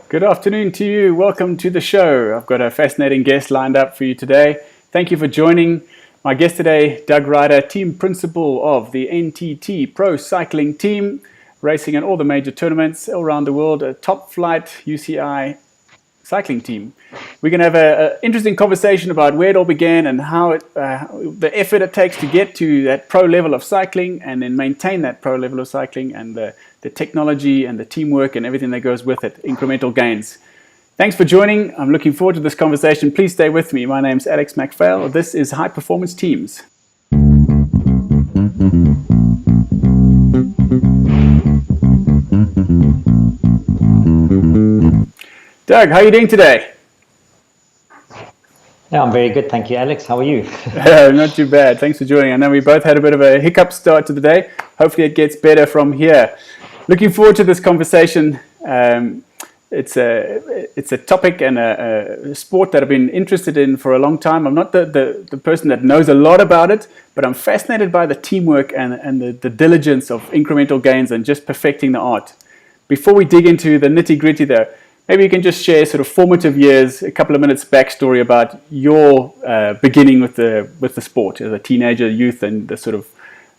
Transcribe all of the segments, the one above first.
Good afternoon to you. Welcome to the show. I've got a fascinating guest lined up for you today. Thank you for joining. My guest today, Doug Ryder, team principal of the NTT Pro Cycling Team, racing in all the major tournaments all around the world, a top flight UCI cycling team. We're going to have an interesting conversation about where it all began and how the effort it takes to get to that pro level of cycling and then maintain that pro level of cycling, and the technology and the teamwork and everything that goes with it, incremental gains. Thanks for joining. I'm looking forward to this conversation. Please stay with me. My name's Alex McPhail. This is High Performance Teams. Doug, how are you doing today? Yeah, I'm very good. Thank you, Alex. How are you? Not too bad. Thanks for joining. I know we both had a bit of a hiccup start to the day. Hopefully it gets better from here. Looking forward to this conversation. It's a topic and a sport that I've been interested in for a long time. I'm not the person that knows a lot about it, but I'm fascinated by the teamwork and the diligence of incremental gains and just perfecting the art. Before we dig into the nitty-gritty though, maybe you can just share sort of formative years, a couple of minutes backstory about your beginning with the sport as a teenager, youth, and the sort of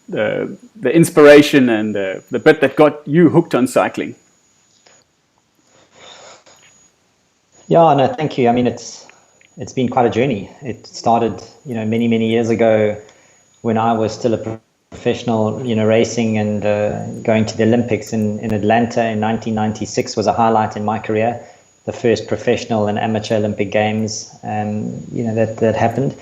the inspiration and the bit that got you hooked on cycling. Yeah, no, thank you. I mean, it's been quite a journey. It started, many years ago when I was still a professional, racing and going to the Olympics in Atlanta in 1996 was a highlight in my career. The first professional and amateur Olympic Games, that happened.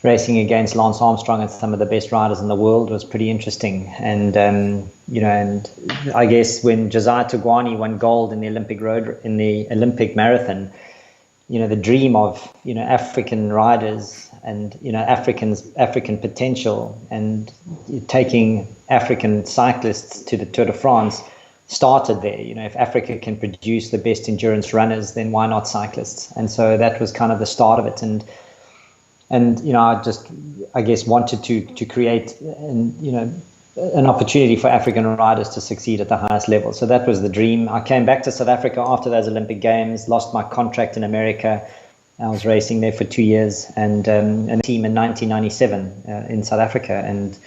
Racing against Lance Armstrong and some of the best riders in the world was pretty interesting. And and I guess when Josiah Tugwani won gold in the Olympic marathon, the dream of African riders and African potential and taking African cyclists to the Tour de France started there. If Africa can produce the best endurance runners, then why not cyclists? And so that was kind of the start of it. And I guess wanted to create an opportunity for African riders to succeed at the highest level. So that was the dream. I came back to South Africa after those Olympic Games, lost my contract in America. I was racing there for 2 years and a team in 1997 in South Africa and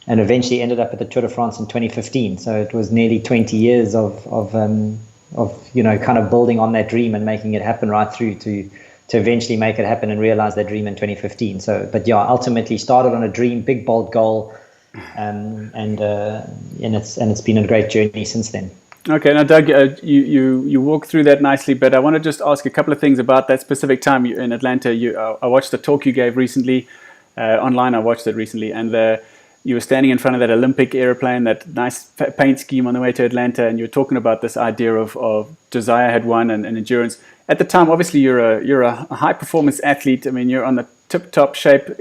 eventually ended up at the Tour de France in 2015. So it was nearly 20 years of kind of building on that dream and making it happen right through to eventually make it happen and realize that dream in 2015. So, but yeah, ultimately started on a dream, big, bold goal. And it's been a great journey since then. Okay, now Doug, you walked through that nicely, but I want to just ask a couple of things about that specific time in Atlanta. I watched the talk you gave recently online. I watched it recently, and you were standing in front of that Olympic airplane, that nice paint scheme on the way to Atlanta, and you were talking about this idea of Josiah had won and endurance. At the time, obviously, you're a high performance athlete. I mean, you're on the tip top shape.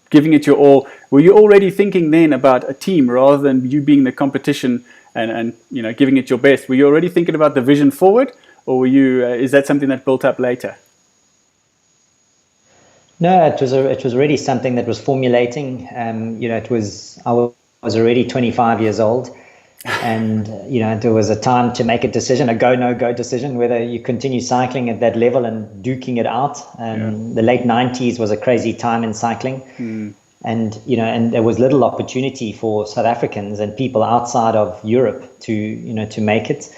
Giving it your all. Were you already thinking then about a team rather than you being the competition and giving it your best? Were you already thinking about the vision forward, or were you? Is that something that built up later? No, it was already something that was formulating. I was already 25 years old, and there was a time to make a decision, a go no go decision, whether you continue cycling at that level and duking it out. The late 90s was a crazy time in cycling. And there was little opportunity for South Africans and people outside of Europe to make it.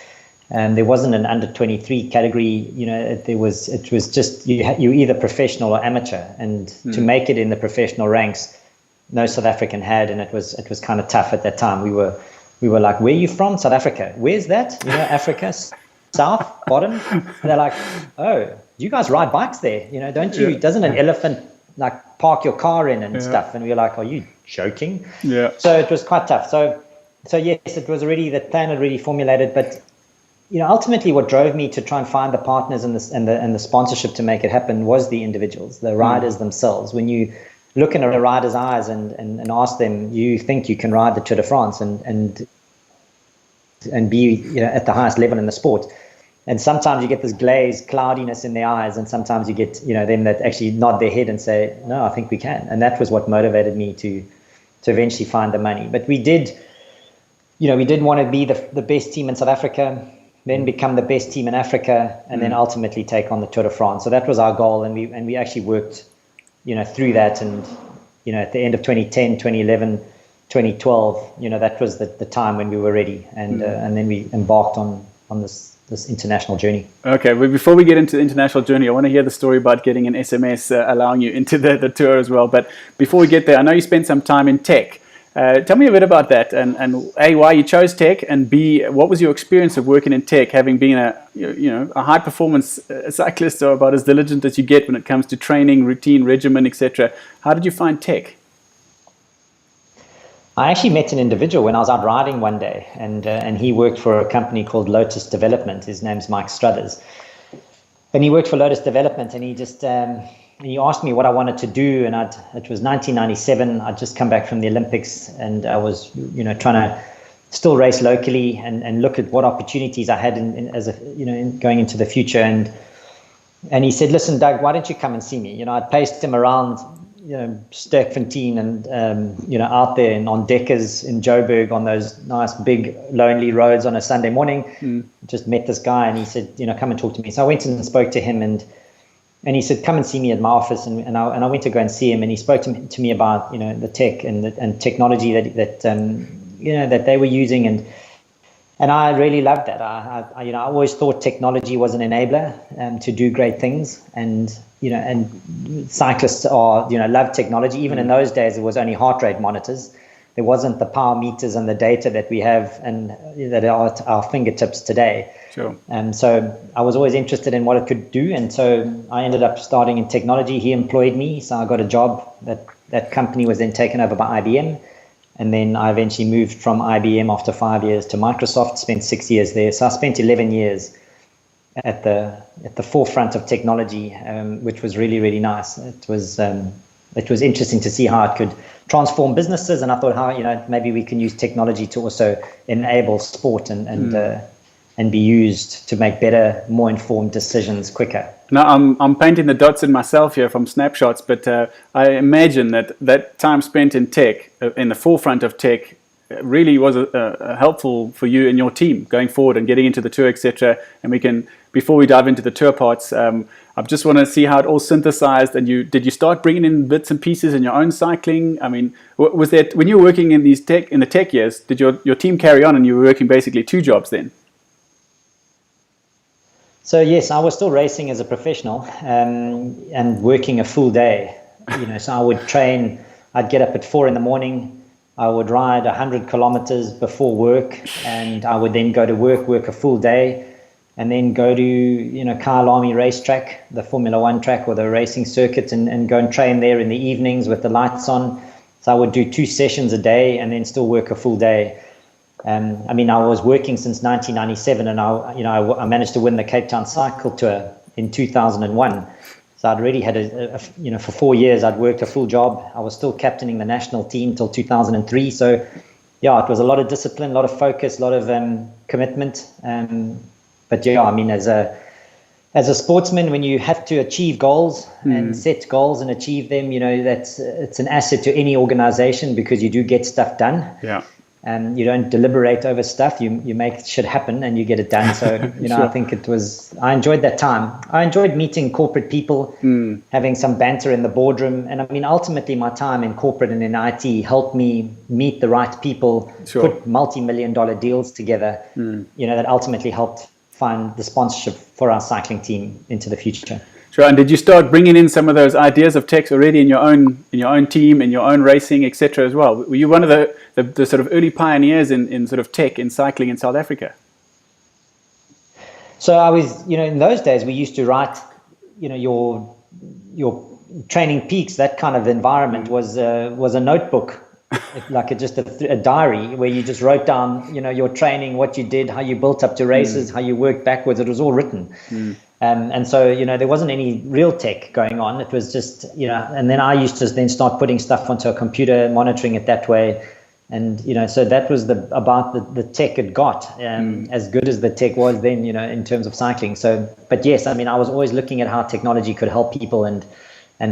There wasn't an under 23 category. It was just you either professional or amateur, and to make it in the professional ranks, no South African had, and it was kind of tough at that time. We were like, where are you from? South Africa. Where's that? Africa, south, bottom. And they're like, oh, you guys ride bikes there? Don't you? Yeah. Doesn't an elephant like park your car in and stuff? And we were like, are you joking? Yeah. So it was quite tough. So yes, it was already, the plan had already formulated, but ultimately what drove me to try and find the partners and the sponsorship to make it happen was the individuals, the riders themselves. When you look in a rider's eyes and ask them, you think you can ride the Tour de France and be at the highest level in the sport. And sometimes you get this glazed cloudiness in their eyes, and sometimes you get them that actually nod their head and say, no, I think we can. And that was what motivated me to eventually find the money. But we did want to be the best team in South Africa. then become the best team in Africa, and then ultimately take on the Tour de France. So that was our goal, and we actually worked, through that. And at the end of 2010, 2011, 2012, that was the time when we were ready, and then we embarked on this international journey. Okay, but before we get into the international journey, I want to hear the story about getting an SMS allowing you into the tour as well. But before we get there, I know you spent some time in tech. Tell me a bit about that, and A, why you chose tech, and B, what was your experience of working in tech, having been a high performance cyclist, or about as diligent as you get when it comes to training, routine, regimen, etc. How did you find tech? I actually met an individual when I was out riding one day, and he worked for a company called Lotus Development. His name's Mike Struthers, and he worked for Lotus Development, and he just he asked me what I wanted to do, and it was 1997. I'd just come back from the Olympics, and I was trying to still race locally and look at what opportunities I had in going into the future. And he said, "Listen, Doug, why don't you come and see me?" I'd paced him around Sterkfontein and out there and on Deckers in Joburg on those nice big lonely roads on a Sunday morning. Just met this guy, and he said, come and talk to me. So I went and spoke to him, and he said, come and see me at my office, and I went to go and see him, and he spoke to me about the tech and technology that they were using, and I really loved that. I always thought technology was an enabler to do great things, and cyclists love technology. Even in those days, it was only heart rate monitors. There wasn't the power meters and the data that we have and that are at our fingertips today. Sure. So I was always interested in what it could do, and so I ended up starting in technology. He employed me, so I got a job. That company was then taken over by IBM. And then I eventually moved from IBM after 5 years to Microsoft, spent 6 years there. So I spent 11 years at the forefront of technology, which was really, really nice. It was interesting to see how it could transform businesses. And I thought maybe we can use technology to also enable sport and be used to make better, more informed decisions quicker. Now, I'm painting the dots in myself here from snapshots, but I imagine that time spent in tech, in the forefront of tech, really was helpful for you and your team going forward and getting into the tour, etc. And we can, before we dive into the tour parts, I just want to see how it all synthesized. And did you start bringing in bits and pieces in your own cycling? I mean, was that when you were working in the tech years? Did your team carry on, and you were working basically 2 jobs then? So yes, I was still racing as a professional and working a full day. So I would train. I'd get up at 4 a.m. I would ride 100 kilometers before work, and I would then go to work a full day, and then go to Kyle Army racetrack, the Formula One track or the racing circuit, and go and train there in the evenings with the lights on. So I would do 2 sessions a day and then still work a full day. I was working since 1997, and I managed to win the Cape Town Cycle Tour in 2001. So I'd already had for 4 years, I'd worked a full job. I was still captaining the national team till 2003. So yeah, it was a lot of discipline, a lot of focus, a lot of commitment. But yeah, as a sportsman, when you have to achieve goals and set goals and achieve them, it's an asset to any organization, because you do get stuff done. Yeah. You don't deliberate over stuff. You make shit happen and you get it done. So, Sure. I think I enjoyed that time. I enjoyed meeting corporate people, having some banter in the boardroom. And ultimately my time in corporate and in IT helped me meet the right people, Sure. put multi-million-dollar deals together, that ultimately helped find the sponsorship for our cycling team into the future. Sure. And did you start bringing in some of those ideas of tech already in your own team, in your own racing, etc. as well? Were you one of the sort of early pioneers in sort of tech in cycling in South Africa? So I was, in those days we used to write, your training peaks, that kind of environment was a notebook, like just a diary where you just wrote down, your training, what you did, how you built up to races, how you worked backwards. It was all written. And so, there wasn't any real tech going on. It was just, and then I used to then start putting stuff onto a computer, monitoring it that way. And, so that was about the tech it got, as good as the tech was then, in terms of cycling. So, but yes, I was always looking at how technology could help people and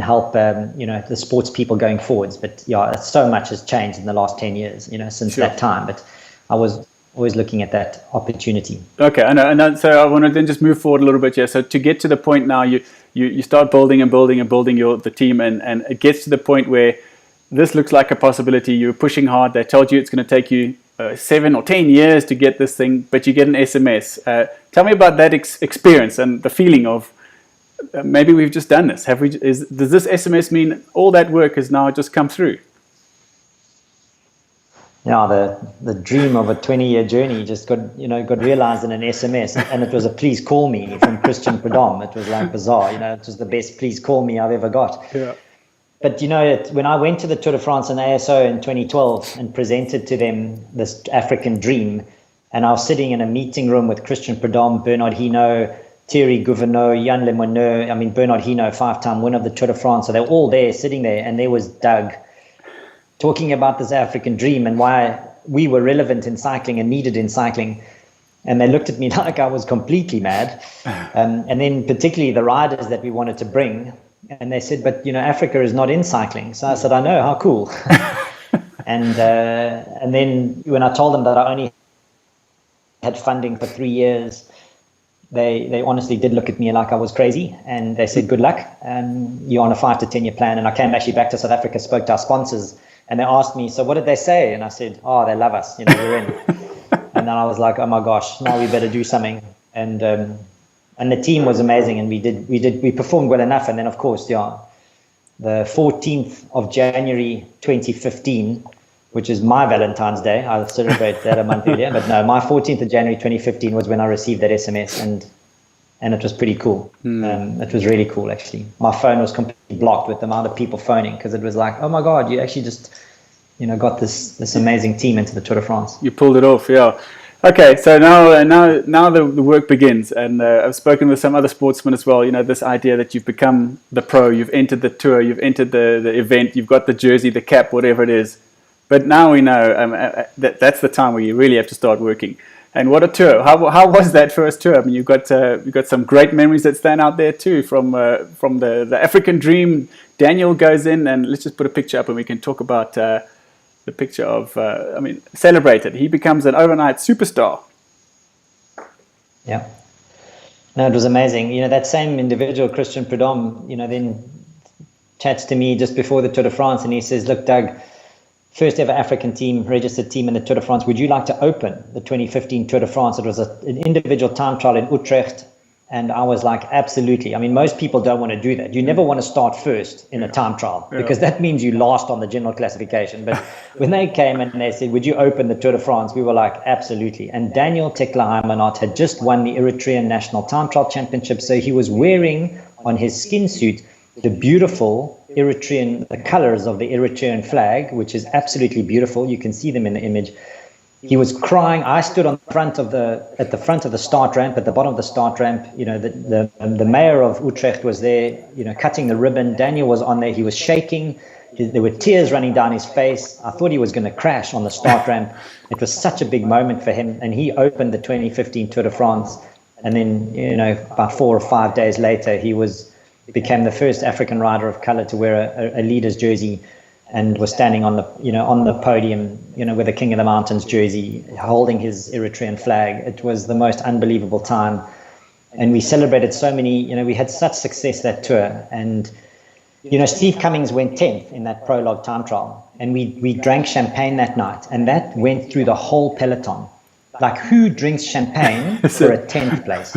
help, the sports people going forwards. But yeah, so much has changed in the last 10 years, since Sure. that time. But I was always looking at that opportunity. Okay, I know, and so I want to then just move forward a little bit here. So to get to the point now, you start building and building and building the team, and it gets to the point where this looks like a possibility. You're pushing hard. They told you it's going to take you 7 or 10 years to get this thing, but you get an SMS. Tell me about that experience and the feeling of maybe we've just done this. Does this SMS mean all that work has now just come through? Yeah, the dream of a 20-year journey just got realized in an SMS, and it was a please call me from Christian Prudhomme. It was like bizarre, it was the best please call me I've ever got. Yeah. But when I went to the Tour de France and ASO in 2012 and presented to them this African dream, and I was sitting in a meeting room with Christian Prudhomme, Bernard Hinault, Thierry Gouveneau, Jan Lemoneux, Bernard Hinault, 5-time winner of the Tour de France. So they're all there sitting there, and there was Doug talking about this African dream and why we were relevant in cycling and needed in cycling. And they looked at me like I was completely mad. And then particularly the riders that we wanted to bring. And they said, but, Africa is not in cycling. So I said, I know, how cool. and then when I told them that I only had funding for 3 years, they honestly did look at me like I was crazy. And they said, good luck. You're on a 5 to 10 year plan. And I came actually back to South Africa, spoke to our sponsors. And they asked me, so what did they say? And I said, oh, they love us, we're in. And then I was like, oh my gosh, now we better do something. And the team was amazing, and we performed well enough. And then of course, the 14th of January 2015, which is my Valentine's Day, I'll celebrate that a month earlier. But no, my 14th of January 2015 was when I received that SMS, and it was pretty cool. It was really cool, actually. My phone was completely blocked with the amount of people phoning, because it was like, oh my God, you actually just, got this amazing team into the Tour de France. You pulled it off, yeah. Okay, so now the work begins, and I've spoken with some other sportsmen as well. This idea that you've become the pro, you've entered the tour, you've entered the event, you've got the jersey, the cap, whatever it is. But now we know that's the time where you really have to start working. And what a tour! How was that first tour? You've got some great memories that stand out there too from the African dream. Daniel goes in, and let's just put a picture up, and we can talk about the picture of celebrated. He becomes an overnight superstar. Yeah, no, it was amazing. That same individual, Christian Prudhomme, then chats to me just before the Tour de France, and he says, "Look, Doug, first ever African team, registered team in the Tour de France. Would you like to open the 2015 Tour de France?" It was an individual time trial in Utrecht. And I was like, absolutely. Most people don't want to do that. You never want to start first in a time trial, because that means you last on the general classification. But when they came and they said, would you open the Tour de France? We were like, absolutely. And Daniel Tekla-Heimanot had just won the Eritrean National Time Trial Championship. So he was wearing on his skin suit the beautiful the colors of the Eritrean flag, which is absolutely beautiful. You can see them in the image. He was crying. I stood at the front of the start ramp, at the bottom of the start ramp. The mayor of Utrecht was there, cutting the ribbon. Daniel was on there. He was shaking. There were tears running down his face. I thought he was going to crash on the start ramp. It was such a big moment for him. And he opened the 2015 Tour de France. And then, about 4 or 5 days later, he became the first African rider of color to wear a leader's jersey, and was standing on the podium, with the King of the Mountains jersey, holding his Eritrean flag. It was the most unbelievable time. And we celebrated so many, we had such success that tour. And, Steve Cummings went 10th in that prologue time trial. And we drank champagne that night. And that went through the whole peloton. Like, who drinks champagne for a 10th place?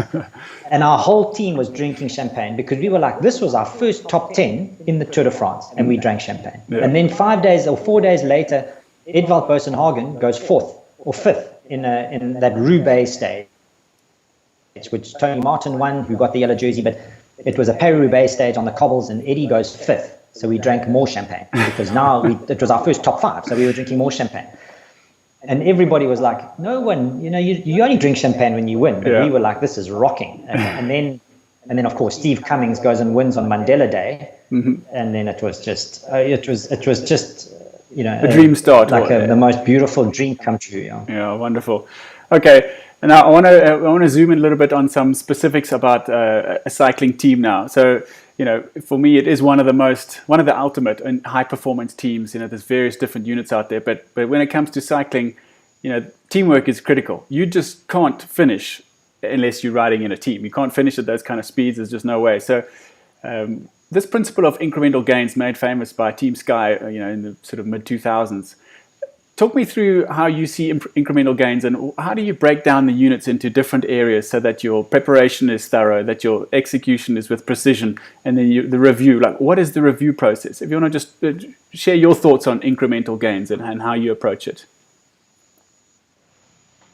And our whole team was drinking champagne, because we were like, this was our first top 10 in the Tour de France, and we drank champagne. Yeah. And then 5 days or 4 days later, Edvald Boasson-Hagen goes 4th or 5th in that Roubaix stage, which Tony Martin won, who got the yellow jersey, but it was a Paris-Roubaix stage on the cobbles, and Eddie goes 5th. So we drank more champagne, because now it was our first top 5, so we were drinking more champagne. And everybody was like, no one, you only drink champagne when you win. But we were like, this is rocking. And then of course, Steve Cummings goes and wins on Mandela Day. Mm-hmm. And then it was just, a dream start. The most beautiful dream come true. Yeah, wonderful. Okay. And now I want to zoom in a little bit on some specifics about a cycling team now. So, for me, it is one of the ultimate and high performance teams. There's various different units out there, but when it comes to cycling, teamwork is critical. You just can't finish unless you're riding in a team. You can't finish at those kind of speeds. There's just no way. So this principle of incremental gains, made famous by Team Sky, in the sort of mid 2000s. Talk me through how you see incremental gains, and how do you break down the units into different areas so that your preparation is thorough, that your execution is with precision, and then the review. Like, what is the review process? If you want to just share your thoughts on incremental gains and how you approach it.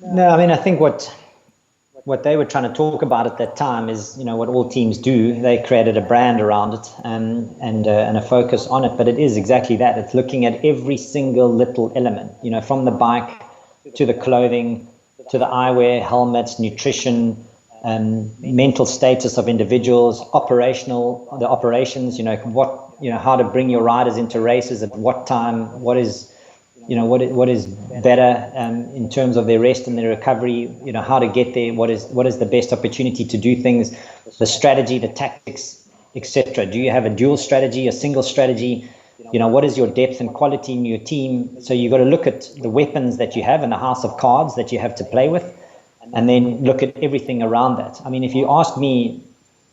No, I mean, I think what they were trying to talk about at that time is, what all teams do. They created a brand around it and a focus on it. But it is exactly that. It's looking at every single little element, from the bike to the clothing, to the eyewear, helmets, nutrition, mental status of individuals, the operations, how to bring your riders into races at what time, what is better in terms of their rest and their recovery, how to get there, what is the best opportunity to do things, the strategy, the tactics, etc. Do you have a dual strategy, a single strategy? What is your depth and quality in your team? So you've got to look at the weapons that you have in the house of cards that you have to play with, and then look at everything around that. I mean, if you ask me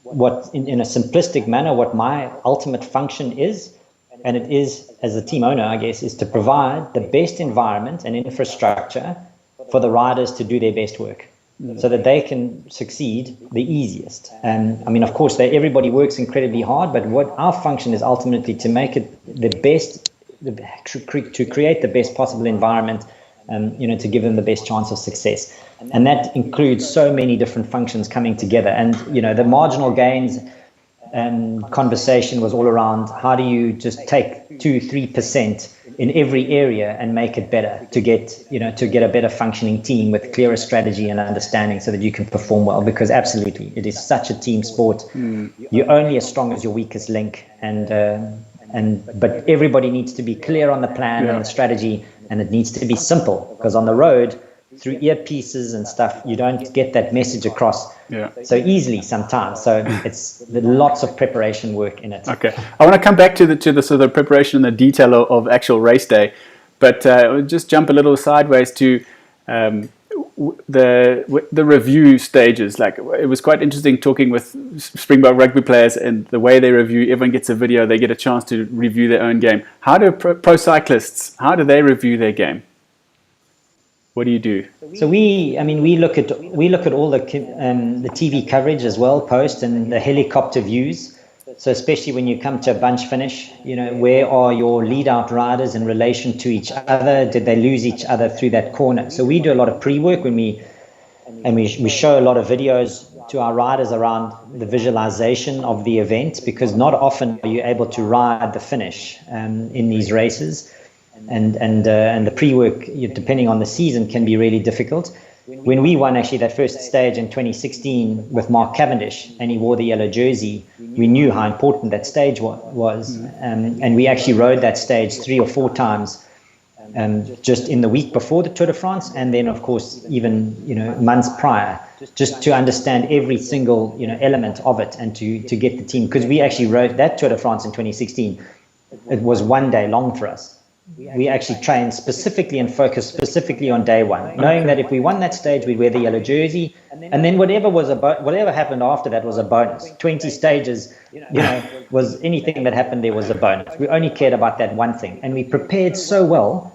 what, in a simplistic manner, what my ultimate function is, and it is, as a team owner, I guess, is to provide the best environment and infrastructure for the riders to do their best work, so that they can succeed the easiest. And I mean, of course, everybody works incredibly hard, but what our function is ultimately to make it the best, to create the best possible environment, to give them the best chance of success. And that includes so many different functions coming together. And, the marginal gains conversation was all around how do you just take 2-3% in every area and make it better to get a better functioning team with clearer strategy and understanding, so that you can perform well. Because absolutely, it is such a team sport. You're only as strong as your weakest link, but everybody needs to be clear on the plan and the strategy, and it needs to be simple, because on the road, through earpieces and stuff, you don't get that message across so easily sometimes. So it's lots of preparation work in it. Okay, I want to come back to the sort of preparation and the detail of actual race day, but just jump a little sideways to the review stages. Like, it was quite interesting talking with Springbok rugby players, and the way they review. Everyone gets a video, they get a chance to review their own game. How do pro cyclists, how do they review their game? What do you do? So we look at all the TV coverage as well, post, and the helicopter views. So especially when you come to a bunch finish, where are your lead out riders in relation to each other? Did they lose each other through that corner? So we do a lot of pre-work when we show a lot of videos to our riders around the visualization of the event, because not often are you able to ride the finish in these races. And the pre-work, depending on the season, can be really difficult. When we won actually that first stage in 2016 with Mark Cavendish, and he wore the yellow jersey, we knew how important that stage was. And we actually rode that stage 3 or 4 times, just in the week before the Tour de France, and then of course even months prior, just to understand every single element of it, and to get the team. Because we actually rode that Tour de France in 2016. It was 1 day long for us. We actually trained specifically and focused specifically on day one, knowing that if we won that stage, we'd wear the yellow jersey, and then whatever happened after that was a bonus. 20 stages, was anything that happened there was a bonus. We only cared about that one thing, and we prepared so well,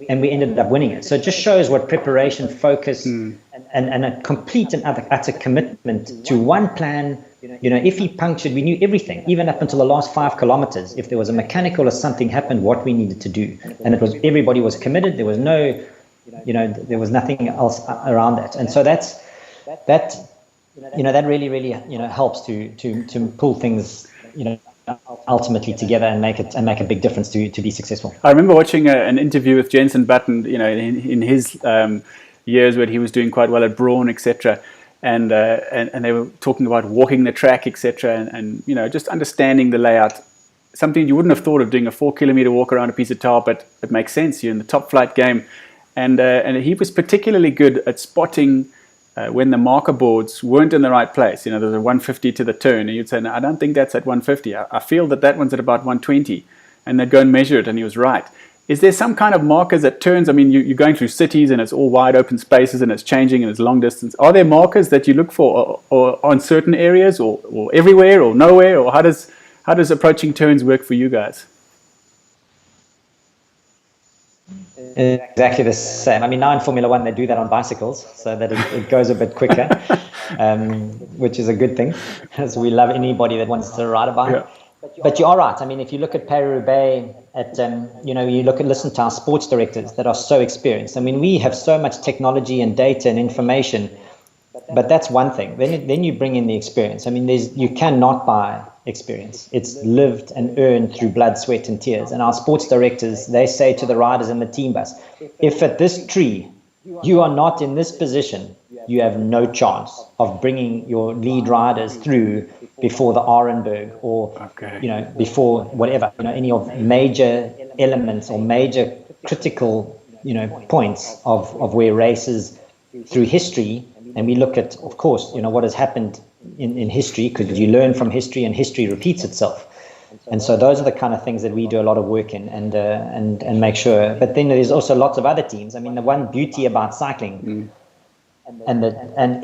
and we ended up winning it. So it just shows what preparation, focus, and a complete and utter commitment to one plan. If he punctured, we knew everything, even up until the last 5 kilometers. If there was a mechanical or something happened, what we needed to do, and everybody was committed. There was there was nothing else around that, and so that really helps to pull things ultimately together and make a big difference to be successful. I remember watching an interview with Jensen Button, in his years when he was doing quite well at Braun, etc. And they were talking about walking the track, etc. And just understanding the layout. Something you wouldn't have thought of, doing a 4-kilometer walk around a piece of tar, but it makes sense. You're in the top flight game, and he was particularly good at spotting when the marker boards weren't in the right place. There's a 150 to the turn, and you'd say, "No, I don't think that's at 150. I feel that one's at about 120," and they'd go and measure it, and he was right. is there some kind of markers at turns? I mean, you're going through cities and it's all wide open spaces and it's changing and it's long distance. Are there markers that you look for or on certain areas or everywhere or nowhere? Or how does approaching turns work for you guys? Exactly the same. I mean, now in Formula One, they do that on bicycles so that it goes a bit quicker, which is a good thing, as we love anybody that wants to ride a bike. Yeah. But you are right. I mean, if you look at Paris-Roubaix, you listen to our sports directors that are so experienced. I mean, we have so much technology and data and information, but that's one thing. Then you bring in the experience. I mean, you cannot buy experience. It's lived and earned through blood, sweat, and tears. And our sports directors, they say to the riders in the team bus, if at this tree you are not in this position, you have no chance of bringing your lead riders through before the Arenberg or before whatever, any of major elements or major critical points of where races through history. And we look at, of course, what has happened in history, because you learn from history and history repeats itself. And so those are the kind of things that we do a lot of work in and make sure. But then there's also lots of other teams. I mean, the one beauty about cycling and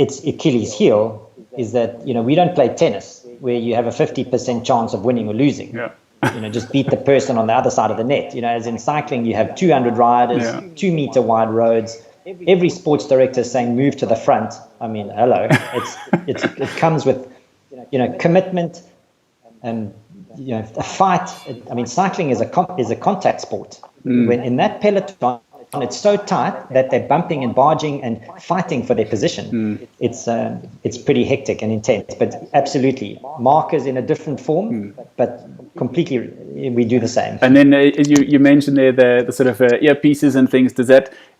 its Achilles heel is that, we don't play tennis where you have a 50% chance of winning or losing. Yeah. Just beat the person on the other side of the net. As in cycling, you have 200 riders, 2 meter wide roads. Every sports director is saying move to the front. I mean, hello. It comes with commitment and a fight. I mean, cycling is a contact sport. When in that peloton, it's so tight that they're bumping and barging and fighting for their position. It's pretty hectic and intense. But absolutely, markers in a different form, but completely we do the same. And then you mentioned there the sort of earpieces and things.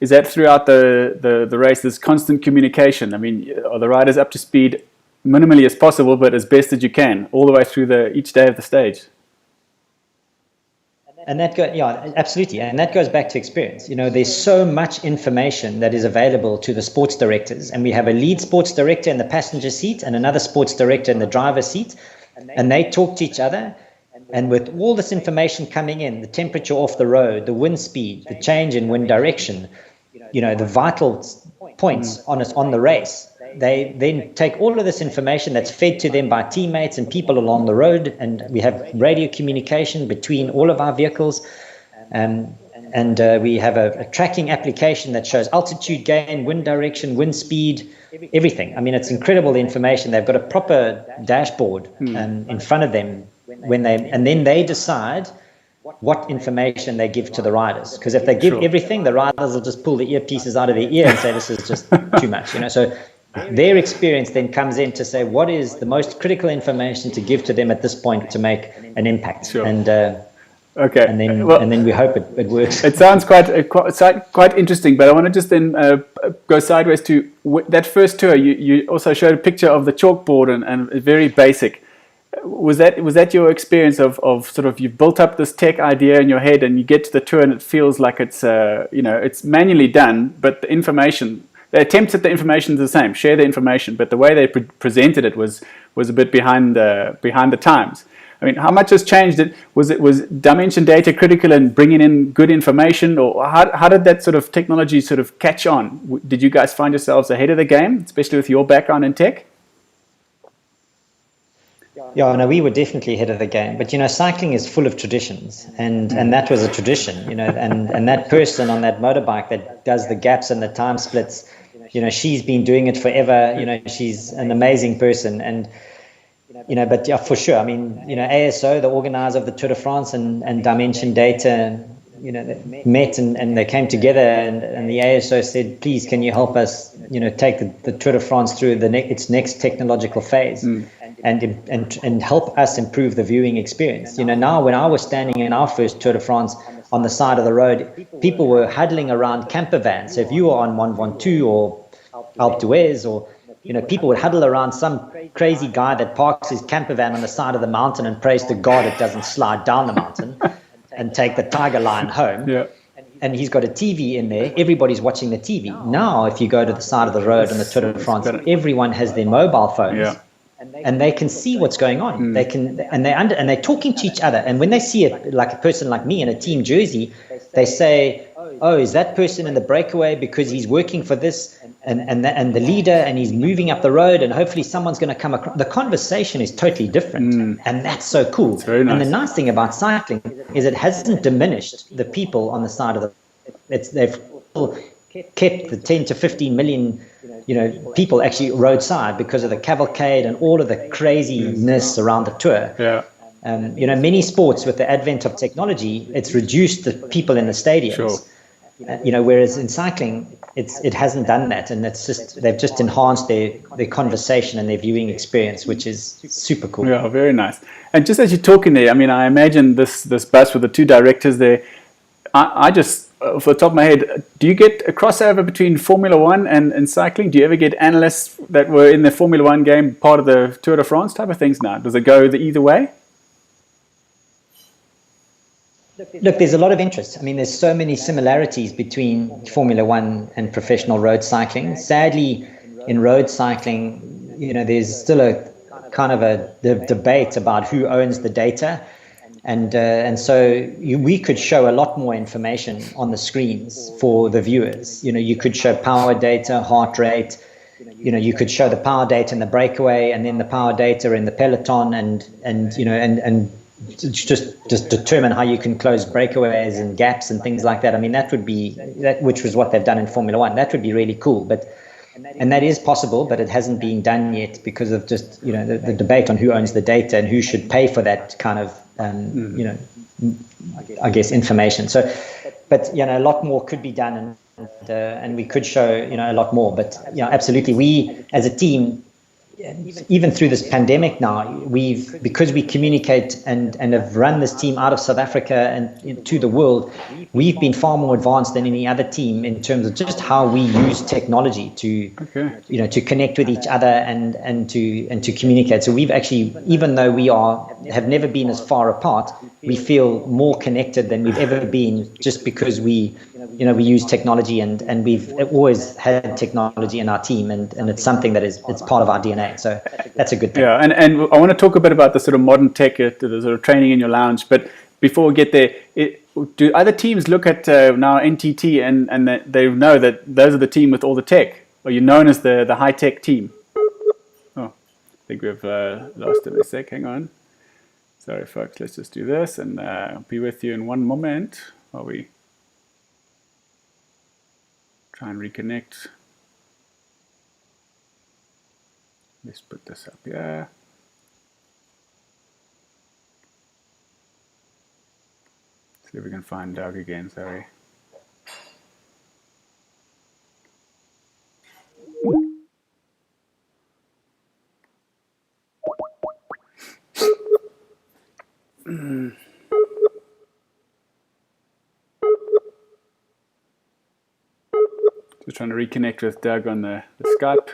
Is that throughout the race? There's constant communication. I mean, are the riders up to speed minimally as possible, but as best as you can, all the way through each day of the stage? And absolutely. And that goes back to experience. There's so much information that is available to the sports directors. And we have a lead sports director in the passenger seat and another sports director in the driver's seat. And they talk to each other. And with all this information coming in, the temperature off the road, the wind speed, the change in wind direction, the vital points on the race, they then take all of this information that's fed to them by teammates and people along the road, and we have radio communication between all of our vehicles, and we have a tracking application that shows altitude gain, wind direction, wind speed, everything. I mean, it's incredible, the information. They've got a proper dashboard in front of them and then they decide what information they give to the riders. Because if they give everything, the riders will just pull the earpieces out of their ear and say this is just too much. So their experience then comes in to say what is the most critical information to give to them at this point to make an impact. Sure. And then we hope it works. It sounds quite interesting, but I want to just then go sideways to that first tour. You also showed a picture of the chalkboard and very basic. Was that your experience of sort of you've built up this tech idea in your head and you get to the tour and it feels like it's it's manually done, but the information, the attempts at the information is the same, share the information, but the way they presented it was a bit behind the times. I mean, how much has changed? Was dimension data critical in bringing in good information, or how did that sort of technology sort of catch on? Did you guys find yourselves ahead of the game, especially with your background in tech? Yeah, no, we were definitely ahead of the game. But, cycling is full of traditions. And that was a tradition, and that person on that motorbike that does the gaps and the time splits, she's been doing it forever. She's an amazing person. And, but yeah, for sure. I mean, ASO, the organizer of the Tour de France and Dimension Data, they met and they came together and the ASO said, please, can you help us, take the Tour de France through its next technological phase. And help us improve the viewing experience. Now when I was standing in our first Tour de France on the side of the road, people were huddling around camper vans. So if you were on Mont Ventoux or Alpe d'Huez, or people would huddle around some crazy guy that parks his camper van on the side of the mountain and prays to God it doesn't slide down the mountain and take the tiger lion home. Yeah. And he's got a TV in there. Everybody's watching the TV. Now, if you go to the side of the road on the Tour de France, everyone has their mobile phones. Yeah. and they can see what's going on. They can, and they're talking to each other. And when they see it, like a person like me in a team jersey, they say, "Oh, is that person in the breakaway because he's working for this and the leader, and he's moving up the road, and hopefully someone's going to come across." The conversation is totally different, and that's so cool. That's very nice. And the nice thing about cycling is it hasn't diminished the people on the side of they've kept the 10 to 15 million people actually roadside because of the cavalcade and all of the craziness around the tour. Yeah. Many sports, with the advent of technology, it's reduced the people in the stadiums. Sure. Whereas in cycling, it hasn't done that, and they've just enhanced their conversation and their viewing experience, which is super cool. Yeah, very nice. And just as you're talking there, I mean, I imagine this bus with the two directors there. I just, off the top of my head, do you get a crossover between Formula One and cycling? Do you ever get analysts that were in the Formula One game, part of the Tour de France type of things now? Does it go either way? Look, there's a lot of interest. I mean, there's so many similarities between Formula One and professional road cycling. Sadly, in road cycling, there's still a kind of a debate about who owns the data. And so we could show a lot more information on the screens for the viewers. You could show power data, heart rate. You could show the power data in the breakaway, and then the power data in the peloton, and just determine how you can close breakaways and gaps and things like that. I mean, which was what they've done in Formula One. That would be really cool, and that is possible, but it hasn't been done yet because of just the debate on who owns the data and who should pay for that kind of I guess information. So, but a lot more could be done, and we could show a lot more. But absolutely, we as a team, even through this pandemic now, because we communicate and have run this team out of South Africa and to the world, we've been far more advanced than any other team in terms of just how we use technology to to connect with each other and to communicate. So we've actually, even though we have never been as far apart, we feel more connected than we've ever been, just because we use technology, and we've always had technology in our team, and it's something that it's part of our DNA. So that's a good thing. Yeah, and I want to talk a bit about the sort of modern tech, the sort of training in your lounge. But before we get there, do other teams look at now NTT and they know that those are the team with all the tech? Are you known as the high tech team? Oh, I think we've lost it a sec. Hang on. Sorry, folks. Let's just do this, and I'll be with you in one moment while we try and reconnect. Let's put this up here. See if we can find Doug again, sorry. Just trying to reconnect with Doug on the Skype.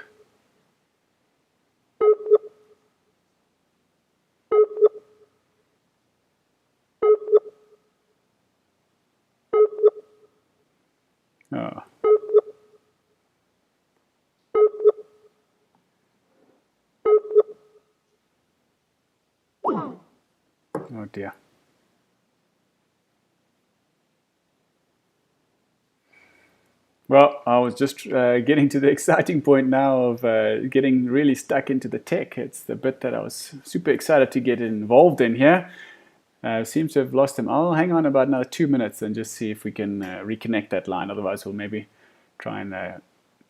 Oh. Oh dear. Well, I was just getting to the exciting point now of getting really stuck into the tech. It's the bit that I was super excited to get involved in here. Seems to have lost him. I'll hang on about another 2 minutes and just see if we can reconnect that line. Otherwise, we'll maybe try and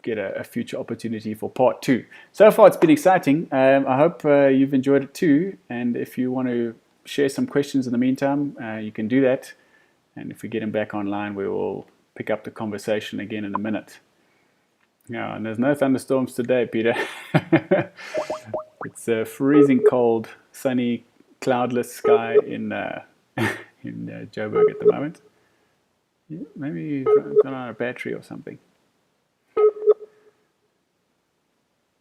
get a future opportunity for part 2. So far, it's been exciting. I hope you've enjoyed it too. And if you want to share some questions in the meantime, you can do that. And if we get him back online, we will pick up the conversation again in a minute. Yeah, and there's no thunderstorms today, Peter. It's a freezing cold, sunny, cloudless sky in Joburg at the moment. Yeah, maybe you've gone on a battery or something.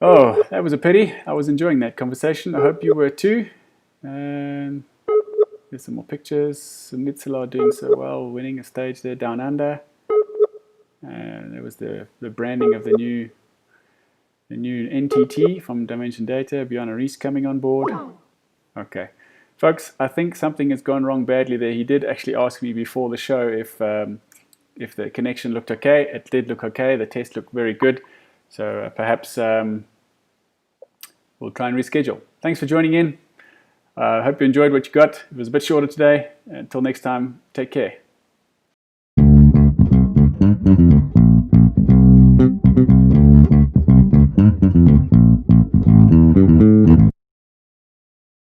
Oh, that was a pity. I was enjoying that conversation. I hope you were too. And here's some more pictures. Mitsela doing so well, winning a stage there down under. And there was the branding of the new The new NTT from Dimension Data, Bjorn Rees coming on board. Okay. Folks, I think something has gone wrong badly there. He did actually ask me before the show if the connection looked okay. It did look okay. The test looked very good. So perhaps we'll try and reschedule. Thanks for joining in. I hope you enjoyed what you got. It was a bit shorter today. Until next time, take care.